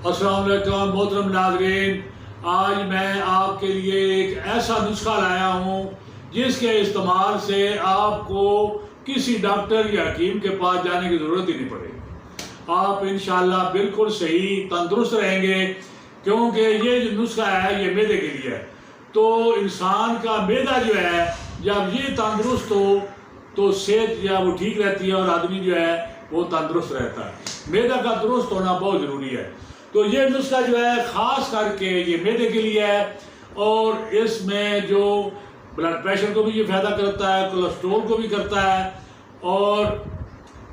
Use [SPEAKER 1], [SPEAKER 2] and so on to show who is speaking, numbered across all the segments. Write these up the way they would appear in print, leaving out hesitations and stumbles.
[SPEAKER 1] السلام علیکم محترم ناظرین، آج میں آپ کے لیے ایک ایسا نسخہ لایا ہوں جس کے استعمال سے آپ کو کسی ڈاکٹر یا حکیم کے پاس جانے کی ضرورت ہی نہیں پڑے گی۔ آپ انشاءاللہ بالکل صحیح تندرست رہیں گے، کیونکہ یہ جو نسخہ ہے یہ معدے کے لیے ہے۔ تو انسان کا معدہ جو ہے جب یہ تندرست ہو تو صحت جو ہے وہ ٹھیک رہتی ہے اور آدمی جو ہے وہ تندرست رہتا ہے۔ معدہ کا درست ہونا بہت ضروری ہے۔ تو یہ نسخہ جو ہے خاص کر کے یہ معدے کے لیے ہے، اور اس میں جو بلڈ پریشر کو بھی یہ فائدہ کرتا ہے، کولیسٹرول کو بھی کرتا ہے، اور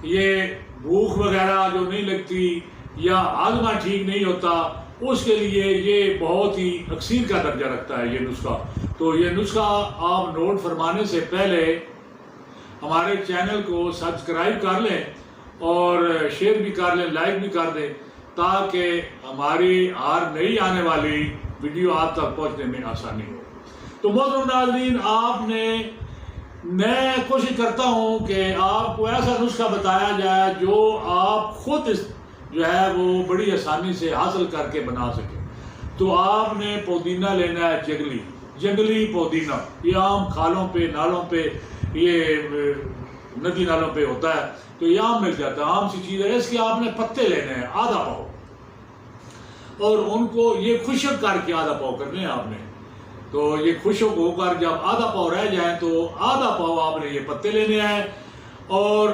[SPEAKER 1] یہ بھوک وغیرہ جو نہیں لگتی یا ہاضمہ ٹھیک نہیں ہوتا اس کے لیے یہ بہت ہی اکسیر کا درجہ رکھتا ہے یہ نسخہ۔ تو یہ نسخہ آپ نوٹ فرمانے سے پہلے ہمارے چینل کو سبسکرائب کر لیں اور شیئر بھی کر لیں، لائک بھی کر دیں، تاکہ ہماری ہر نئی آنے والی ویڈیو آپ تک پہنچنے میں آسانی ہو۔ تو محترم ناظرین، میں کوشش کرتا ہوں کہ آپ کو ایسا نسخہ بتایا جائے جو آپ خود جو ہے وہ بڑی آسانی سے حاصل کر کے بنا سکیں۔ تو آپ نے پودینہ لینا ہے، جنگلی پودینہ، یہ عام کھالوں پہ، نالوں پہ، یہ ندی نالوں پہ ہوتا ہے، تو یہ عام مل جاتا ہے، عام سی چیز ہے۔ اس کے آپ نے پتے لینے ہیں آدھا پاؤ، اور ان کو یہ خشک کر کے آدھا پاؤ کرنے ہیں آپ نے۔ تو یہ خشک ہو کر جب آدھا پاؤ رہ جائیں تو آدھا پاؤ آپ نے یہ پتے لینے ہیں، اور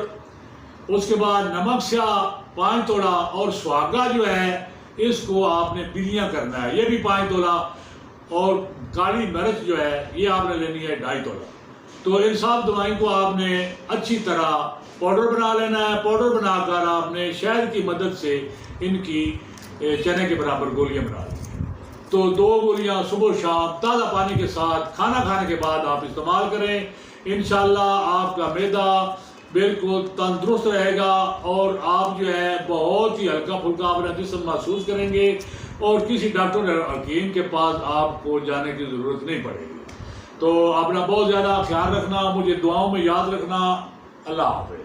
[SPEAKER 1] اس کے بعد نمک سیاہ 5 تولا، اور سہاگا جو ہے اس کو آپ نے بلیاں کرنا ہے، یہ بھی 5 تولا، اور کالی مرچ جو ہے یہ آپ نے لینی ہے 2.5 تولا۔ تو ان سب دوائیں کو آپ نے اچھی طرح پاؤڈر بنا لینا ہے۔ پاؤڈر بنا کر آپ نے شہد کی مدد سے ان کی چنے کے برابر گولیاں بنا لی۔ تو 2 گولیاں صبح و شام تازہ پانی کے ساتھ کھانا کھانے کے بعد آپ استعمال کریں۔ انشاءاللہ آپ کا معدہ بالکل تندرست رہے گا، اور آپ جو ہے بہت ہی ہلکا پھلکا اپنا جسم محسوس کریں گے، اور کسی ڈاکٹر یا حکیم کے پاس آپ کو جانے کی ضرورت نہیں پڑے گی۔ تو اپنا بہت زیادہ خیال رکھنا، مجھے دعاؤں میں یاد رکھنا۔ اللہ حافظ۔